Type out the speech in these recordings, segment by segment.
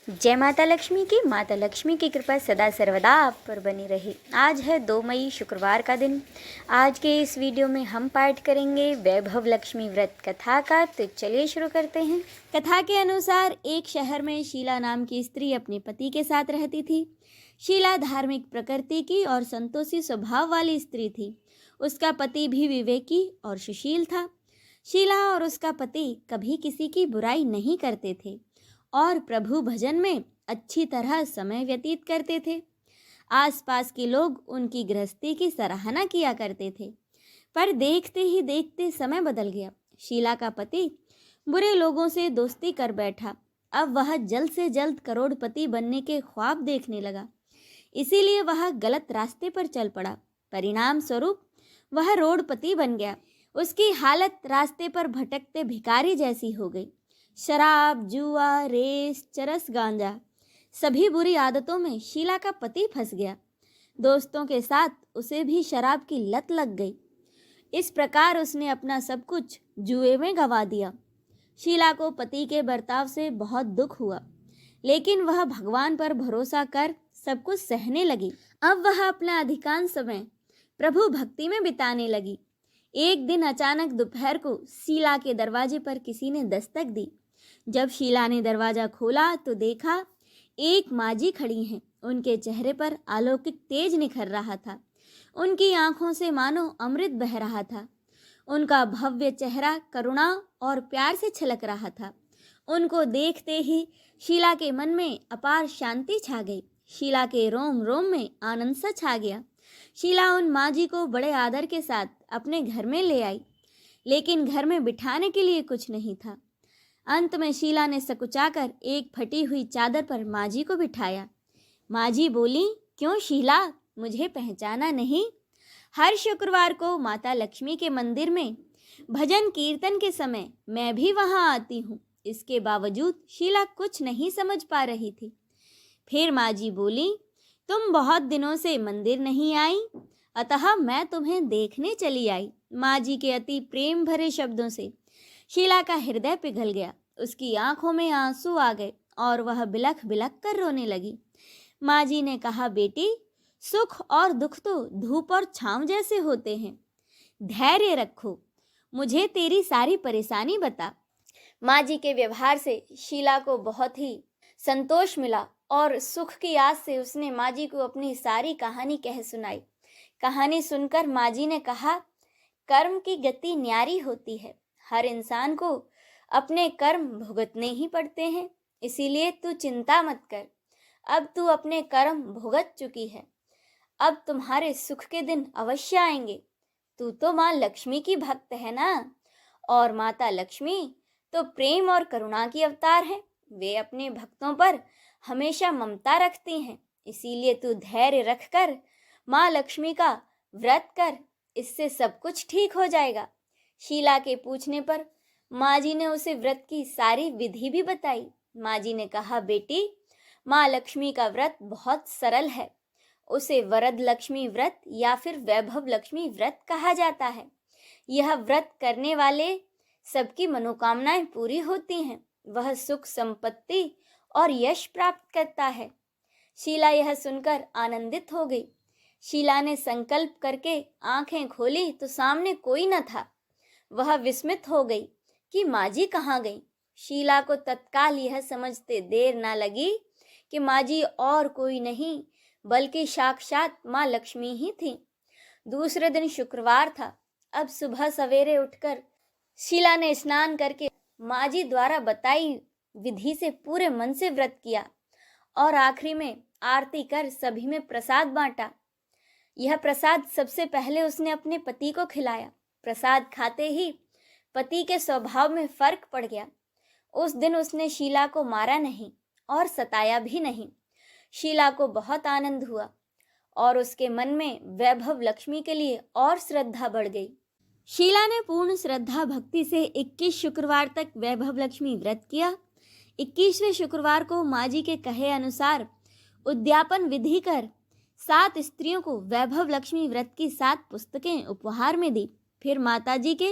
जय माता लक्ष्मी की। माता लक्ष्मी की कृपा सदा सर्वदा आप पर बनी रहे। आज है 2 मई शुक्रवार का दिन। आज के इस वीडियो में हम पाठ करेंगे वैभव लक्ष्मी व्रत कथा का। तो चलिए शुरू करते हैं। कथा के अनुसार एक शहर में शीला नाम की स्त्री अपने पति के साथ रहती थी। शीला धार्मिक प्रकृति की और संतोषी स्वभाव वाली स्त्री थी। उसका पति भी विवेकी और सुशील था। शीला और उसका पति कभी किसी की बुराई नहीं करते थे और प्रभु भजन में अच्छी तरह समय व्यतीत करते थे। आसपास के लोग उनकी गृहस्थी की सराहना किया करते थे। पर देखते ही देखते समय बदल गया। शीला का पति बुरे लोगों से दोस्ती कर बैठा। अब वह जल्द से जल्द करोड़पति बनने के ख्वाब देखने लगा। इसीलिए वह गलत रास्ते पर चल पड़ा। परिणाम स्वरूप वह रोडपति बन गया। उसकी हालत रास्ते पर भटकते भिखारी जैसी हो गई। शराब, जुआ, रेस, चरस, गांजा, सभी बुरी आदतों में शीला का पति फंस गया। दोस्तों के साथ उसे भी शराब की लत लग गई। इस प्रकार उसने अपना सब कुछ जुए में गंवा दिया। शीला को पति के बर्ताव से बहुत दुख हुआ, लेकिन वह भगवान पर भरोसा कर सब कुछ सहने लगी। अब वह अपना अधिकांश समय प्रभु भक्ति में बिताने लगी। एक दिन अचानक दोपहर को शीला के दरवाजे पर किसी ने दस्तक दी। जब शीला ने दरवाजा खोला तो देखा एक माजी खड़ी हैं। उनके चेहरे पर अलौकिक तेज निखर रहा था। उनकी आंखों से मानो अमृत बह रहा था। उनका भव्य चेहरा करुणा और प्यार से छलक रहा था। उनको देखते ही शीला के मन में अपार शांति छा गई। शीला के रोम रोम में आनंद सा छा गया। शीला उन माजी को बड़े आदर के साथ अपने घर में ले आई, लेकिन घर में बिठाने के लिए कुछ नहीं था। अंत में शीला ने सकुचाकर एक फटी हुई चादर पर माजी को बिठाया। माजी बोली, क्यों शीला, मुझे पहचाना नहीं? हर शुक्रवार को माता लक्ष्मी के मंदिर में भजन कीर्तन के समय मैं भी वहां आती हूँ। इसके बावजूद शीला कुछ नहीं समझ पा रही थी। फिर माजी बोली, तुम बहुत दिनों से मंदिर नहीं आई, अतः मैं तुम्हें देखने चली आई। माजी के अति प्रेम भरे शब्दों से शीला का हृदय पिघल गया। उसकी आंखों में आंसू आ गए और वह बिलख बिलख कर रोने लगी। माजी ने कहा, बेटी, सुख और दुख तो धूप और छांव जैसे होते हैं। धैर्य रखो, मुझे तेरी सारी परेशानी बता। माजी के व्यवहार से शीला को बहुत ही संतोष मिला और सुख की आस से उसने माजी को अपनी सारी कहानी कह सुनाई। कहानी सुनकर माजी ने कहा, कर्म की गति न्यारी होती है। हर इंसान को अपने कर्म भुगतने ही पड़ते हैं। इसीलिए तू चिंता मत कर। अब तू अपने कर्म भुगत चुकी है। अब तुम्हारे सुख के दिन अवश्य आएंगे। तू तो माँ लक्ष्मी की भक्त है ना, और माता लक्ष्मी तो प्रेम और करुणा की अवतार है। वे अपने भक्तों पर हमेशा ममता रखती हैं। इसीलिए तू धैर्य रखकर माँ लक्ष्मी का व्रत कर, इससे सब कुछ ठीक हो जाएगा। शीला के पूछने पर माजी ने उसे व्रत की सारी विधि भी बताई। माजी ने कहा, बेटी, माँ लक्ष्मी का व्रत बहुत सरल है। उसे वरद लक्ष्मी व्रत या फिर वैभव लक्ष्मी व्रत कहा जाता है। यह व्रत करने वाले सबकी मनोकामनाएं पूरी होती हैं। वह सुख, संपत्ति और यश प्राप्त करता है। शीला यह सुनकर आनंदित हो गई। शीला ने संकल्प करके आंखें खोली तो सामने कोई न था। वह विस्मित हो गई कि माजी कहाँ गई। शीला को तत्काल यह समझते देर न लगी कि माजी और कोई नहीं बल्कि साक्षात माँ लक्ष्मी ही थी। दूसरे दिन शुक्रवार था। अब सुबह सवेरे उठकर शीला ने स्नान करके माजी द्वारा बताई विधि से पूरे मन से व्रत किया और आखिरी में आरती कर सभी में प्रसाद बांटा। यह प्रसाद सबसे पहले उसने अपने पति को खिलाया। प्रसाद खाते ही पति के स्वभाव में फर्क पड़ गया। उस दिन उसने शीला को मारा नहीं और सताया भी नहीं। शीला को बहुत आनंद हुआ और उसके मन में वैभव लक्ष्मी के लिए और श्रद्धा बढ़ गई। शीला ने पूर्ण श्रद्धा भक्ति से 21 शुक्रवार तक वैभव लक्ष्मी व्रत किया। 21वें शुक्रवार को माजी के कहे अनुसार उद्यापन विधि कर 7 स्त्रियों को वैभव लक्ष्मी व्रत की 7 पुस्तकें उपहार में दी। फिर माताजी के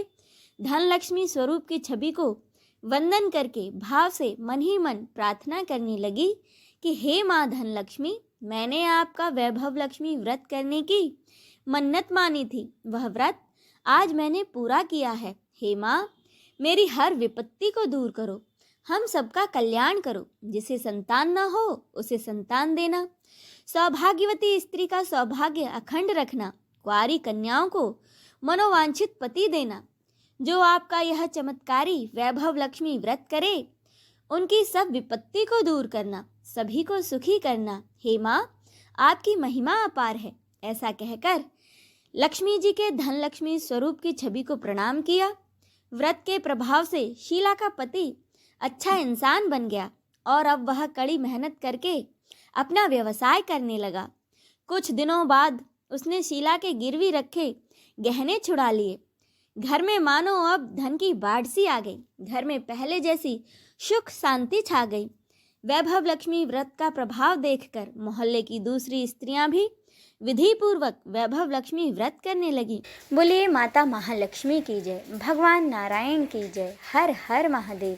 धन लक्ष्मी स्वरूप की छवि को वंदन करके भाव से मन ही मन प्रार्थना करने लगी कि हे माँ धनलक्ष्मी, मैंने आपका वैभव लक्ष्मी व्रत करने की मन्नत मानी थी, वह व्रत आज मैंने पूरा किया है। हे माँ, मेरी हर विपत्ति को दूर करो, हम सबका कल्याण करो। जिसे संतान न हो उसे संतान देना, सौभाग्यवती स्त्री का सौभाग्य अखंड रखना, कुंवारी कन्याओं को मनोवांछित पति देना। जो आपका यह चमत्कारी वैभव लक्ष्मी व्रत करे, उनकी सब विपत्ति को दूर करना, सभी को सुखी करना। हे माँ, आपकी महिमा अपार है। ऐसा कहकर लक्ष्मी जी के धन लक्ष्मी स्वरूप की छवि को प्रणाम किया। व्रत के प्रभाव से शीला का पति अच्छा इंसान बन गया और अब वह कड़ी मेहनत करके अपना व्यवसाय करने लगा। कुछ दिनों बाद उसने शीला के गिरवी रखे गहने छुड़ा लिए। घर में मानो अब धन की बाढ़ सी आ गई। घर में पहले जैसी सुख शांति छा गई। वैभव लक्ष्मी व्रत का प्रभाव देखकर मोहल्ले की दूसरी स्त्रियां भी विधि पूर्वक वैभव लक्ष्मी व्रत करने लगी। बोलिए माता महालक्ष्मी की जय, भगवान नारायण की जय। हर हर महादेव।